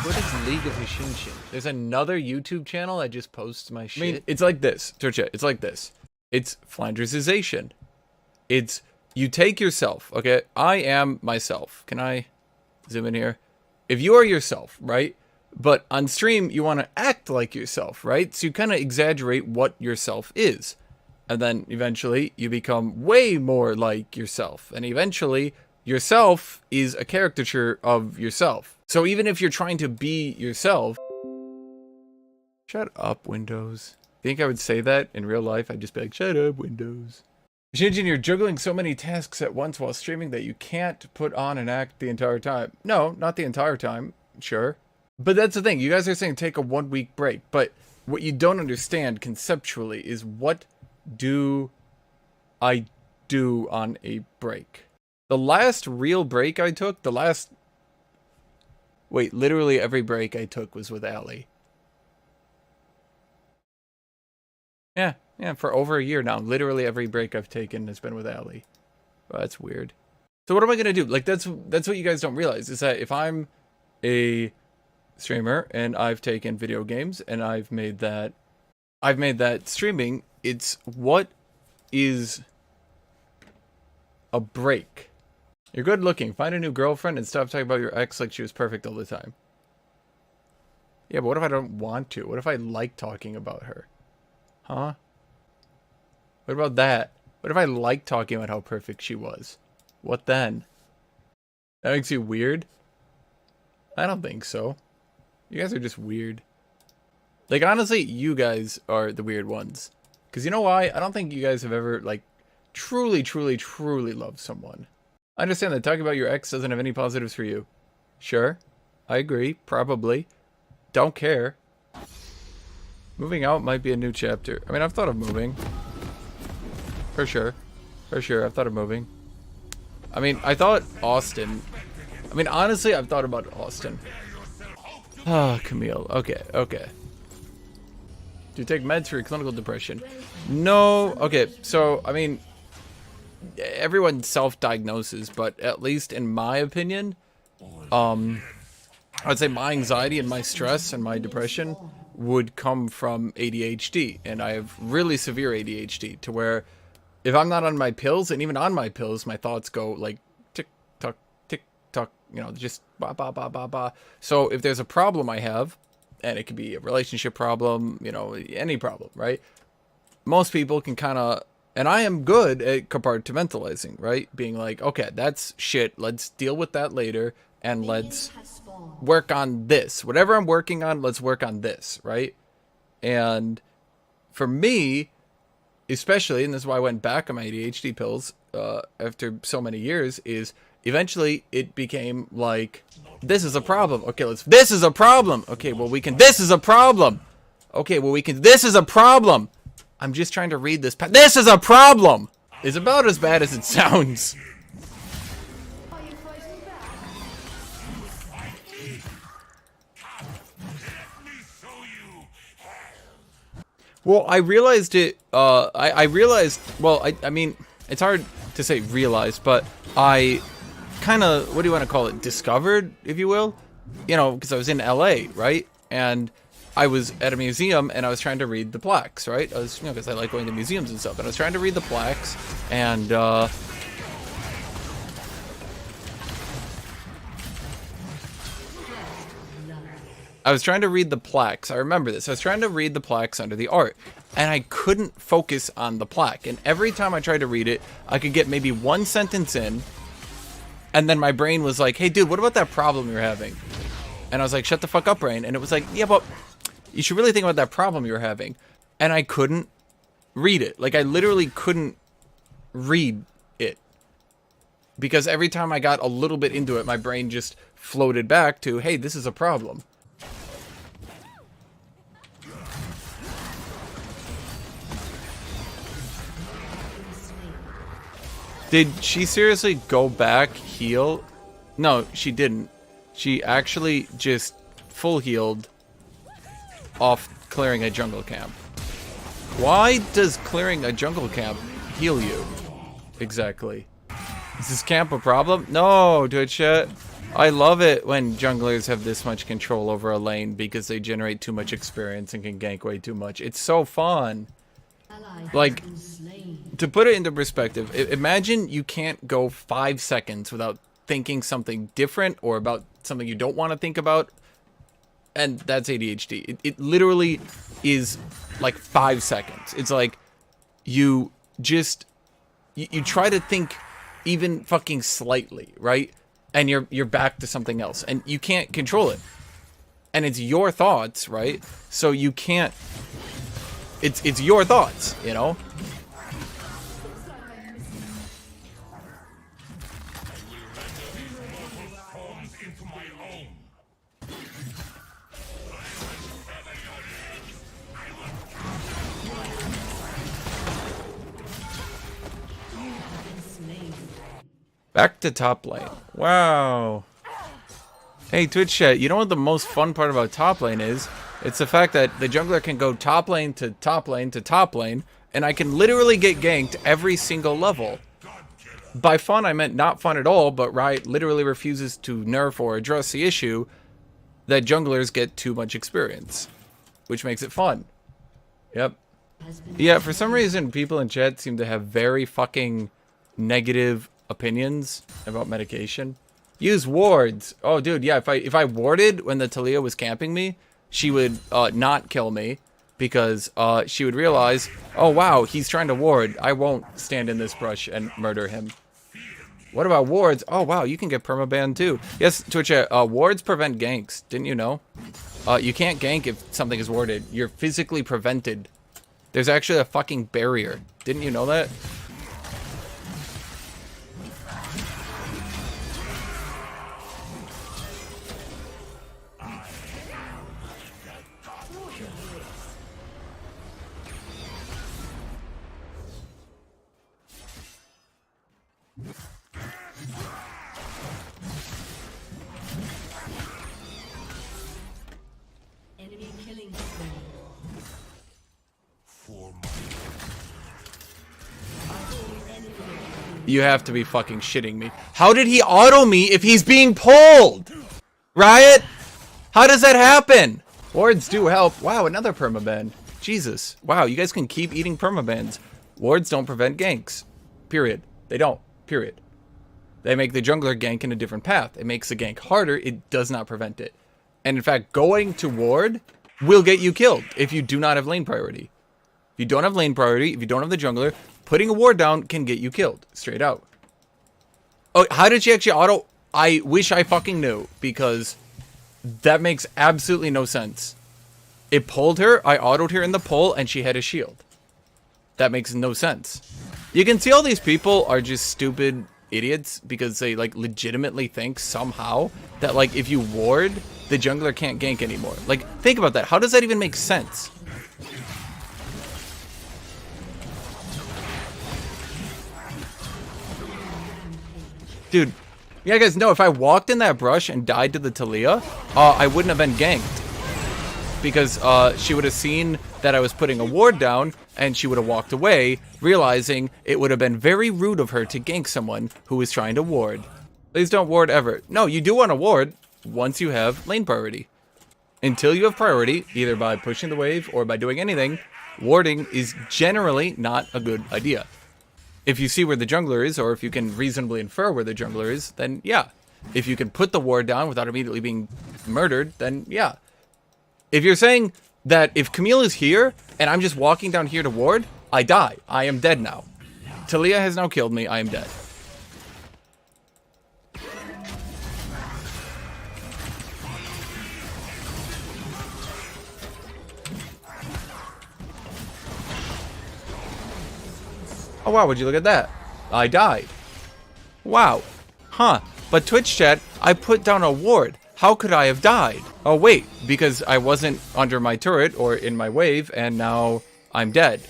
What is League of Hashinshin? There's another YouTube channel that just posts my shit. I mean, it's like this. Search it. It's like this. It's Flandersization. It's you take yourself. Okay, I am myself. Can I zoom in here? If you are yourself, right? But on stream, you want to act like yourself, right? So you kind of exaggerate what yourself is. And then eventually you become way more like yourself. And eventually yourself is a caricature of yourself. So even if you're trying to be yourself... Shut up, Windows. Think I would say that in real life? I'd just be like, shut up, Windows. Shinjin, you're juggling so many tasks at once while streaming that you can't put on an act the entire time. No, not the entire time. Sure. But that's the thing. You guys are saying take a 1 week break. But what you don't understand conceptually is what do I do on a break? The last real break I took, literally every break I took was with Allie. Yeah, for over a year now. Literally every break I've taken has been with Allie. Well, that's weird. So what am I gonna do? Like, that's what you guys don't realize, is that if I'm a streamer and I've taken video games and I've made that streaming, it's what is a break. You're good looking. Find a new girlfriend and stop talking about your ex like she was perfect all the time. Yeah, but what if I don't want to? What if I like talking about her? Huh? What about that? What if I like talking about how perfect she was? What then? That makes you weird? I don't think so. You guys are just weird. Like, honestly, you guys are the weird ones. Because you know why? I don't think you guys have ever, like, truly loved someone. I understand that talking about your ex doesn't have any positives for you. Sure. I agree. Probably. Don't care. Moving out might be a new chapter. I mean, I've thought of moving. For sure. For sure, I've thought of moving. I mean, I thought Austin. I mean, honestly, I've thought about Austin. Ah, Camille. Okay. Do you take meds for your clinical depression? No. Okay, so, I mean, everyone self-diagnoses, but at least in my opinion, I'd say my anxiety and my stress and my depression would come from ADHD, and I have really severe ADHD to where if I'm not on my pills, and even on my pills, my thoughts go like tick tock, you know, just ba ba ba ba ba. So if there's a problem I have, and it could be a relationship problem, you know, any problem, right? Most people can kind of, and I am good at compartmentalizing, right? Being like, okay, that's shit. Let's deal with that later, and let's work on this. Whatever I'm working on, let's work on this, right? And for me, especially, and this is why I went back on my ADHD pills after so many years, is eventually it became like, this is a problem. Okay, this is a problem. Okay, well, this is a problem. Okay, well, this is a problem. I'm just trying to read this. This is a problem. It's about as bad as it sounds. Well, I realized it, I realized, well, I mean, it's hard to say realized, but I kind of, what do you want to call it, discovered, if you will? You know, because I was in LA, right? And I was at a museum, and I was trying to read the plaques, right? I was, you know, because I like going to museums and stuff, and I was trying to read the plaques, and, I was trying to read the plaques. I remember this. I was trying to read the plaques under the art, and I couldn't focus on the plaque. And every time I tried to read it, I could get maybe one sentence in, and then my brain was like, hey, dude, what about that problem you're having? And I was like, shut the fuck up, brain. And it was like, yeah, but you should really think about that problem you're having. And I couldn't read it. Like, I literally couldn't read it. Because every time I got a little bit into it, my brain just floated back to, hey, this is a problem. Did she seriously go back, heal? No, she didn't. She actually just full healed off clearing a jungle camp. Why does clearing a jungle camp heal you? Exactly. Is this camp a problem? No, Twitch chat. I love it when junglers have this much control over a lane because they generate too much experience and can gank way too much. It's so fun. Like, to put it into perspective, imagine you can't go 5 seconds without thinking something different or about something you don't want to think about. And that's ADHD. It literally is like 5 seconds. It's like you just, you try to think even fucking slightly, right? And you're back to something else, and you can't control it. And it's your thoughts, right? So you can't. It's your thoughts, you know. Back to top lane. Wow. Hey, Twitch chat, you know what the most fun part about top lane is? It's the fact that the jungler can go top lane to top lane to top lane, and I can literally get ganked every single level. By fun, I meant not fun at all, but Riot literally refuses to nerf or address the issue that junglers get too much experience, which makes it fun. Yep. Yeah, for some reason, people in chat seem to have very fucking negative opinions about medication. Use wards. Oh, dude, yeah. If I warded when the Taliyah was camping me, she would not kill me because she would realize, oh wow, he's trying to ward. I won't stand in this brush and murder him. What about wards? Oh wow, you can get permaban too. Yes, Twitch. Wards prevent ganks. Didn't you know? You can't gank if something is warded. You're physically prevented. There's actually a fucking barrier. Didn't you know that? You have to be fucking shitting me. How did he auto me if he's being pulled? Riot? How does that happen? Wards do help. Wow, another permaban. Jesus. Wow, you guys can keep eating permabans. Wards don't prevent ganks. Period. They don't. Period. They make the jungler gank in a different path. It makes the gank harder. It does not prevent it. And in fact, going to ward will get you killed if you do not have lane priority. If you don't have lane priority, if you don't have the jungler, putting a ward down can get you killed. Straight out. Oh, how did she actually auto? I wish I fucking knew, because that makes absolutely no sense. It pulled her, I autoed her in the pull, and she had a shield. That makes no sense. You can see all these people are just stupid idiots because they like legitimately think somehow that like if you ward, the jungler can't gank anymore. Like, think about that. How does that even make sense? Dude, yeah, guys, no, if I walked in that brush and died to the Taliyah, I wouldn't have been ganked. Because she would have seen that I was putting a ward down, and she would have walked away, realizing it would have been very rude of her to gank someone who was trying to ward. Please don't ward ever. No, you do want to ward once you have lane priority. Until you have priority, either by pushing the wave or by doing anything, warding is generally not a good idea. If you see where the jungler is, or if you can reasonably infer where the jungler is, then yeah. If you can put the ward down without immediately being murdered, then yeah. If you're saying that if Camille is here, and I'm just walking down here to ward, I die. I am dead now. Taliyah has now killed me. I am dead. Oh wow, would you look at that? I died. Wow. Huh. But Twitch chat, I put down a ward. How could I have died? Oh wait, because I wasn't under my turret or in my wave, and now I'm dead.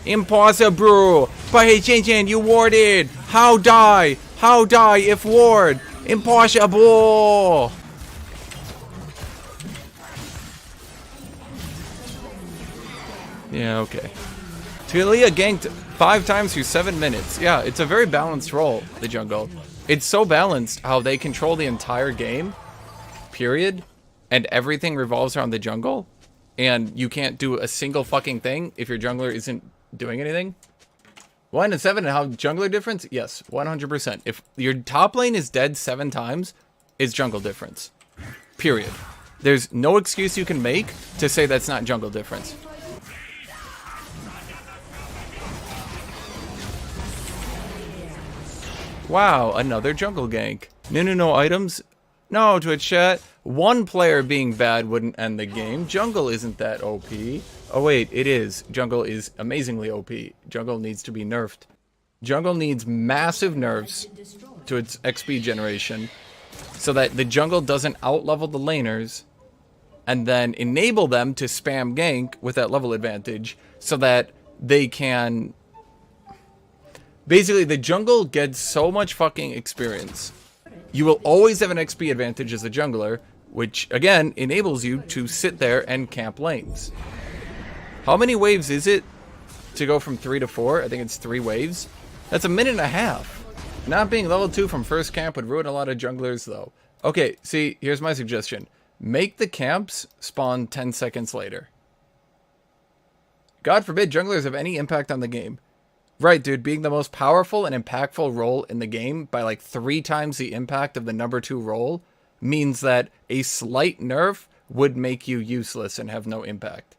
Impossible! But hey, Chen, you warded! How die? How die if ward? Impossible! Yeah, okay. Taliyah ganked 5 times through 7 minutes. Yeah, it's a very balanced role, the jungle. It's so balanced how they control the entire game, period, and everything revolves around the jungle, and you can't do a single fucking thing if your jungler isn't doing anything. 1 and 7 and how jungler difference? Yes, 100%. If your top lane is dead 7 times, it's jungle difference. Period. There's no excuse you can make to say that's not jungle difference. Wow, another jungle gank. No items? No, Twitch chat. One player being bad wouldn't end the game. Jungle isn't that OP. Oh wait, it is. Jungle is amazingly OP. Jungle needs to be nerfed. Jungle needs massive nerfs to its XP generation so that the jungle doesn't outlevel the laners and then enable them to spam gank with that level advantage so that they can... Basically, the jungle gets so much fucking experience. You will always have an XP advantage as a jungler, which, again, enables you to sit there and camp lanes. How many waves is it to go from 3 to 4? I think it's 3 waves. That's a minute and a half. Not being level 2 from first camp would ruin a lot of junglers, though. Okay, see, here's my suggestion. Make the camps spawn 10 seconds later. God forbid junglers have any impact on the game. Right, dude, being the most powerful and impactful role in the game by like 3 times the impact of the number 2 role means that a slight nerf would make you useless and have no impact.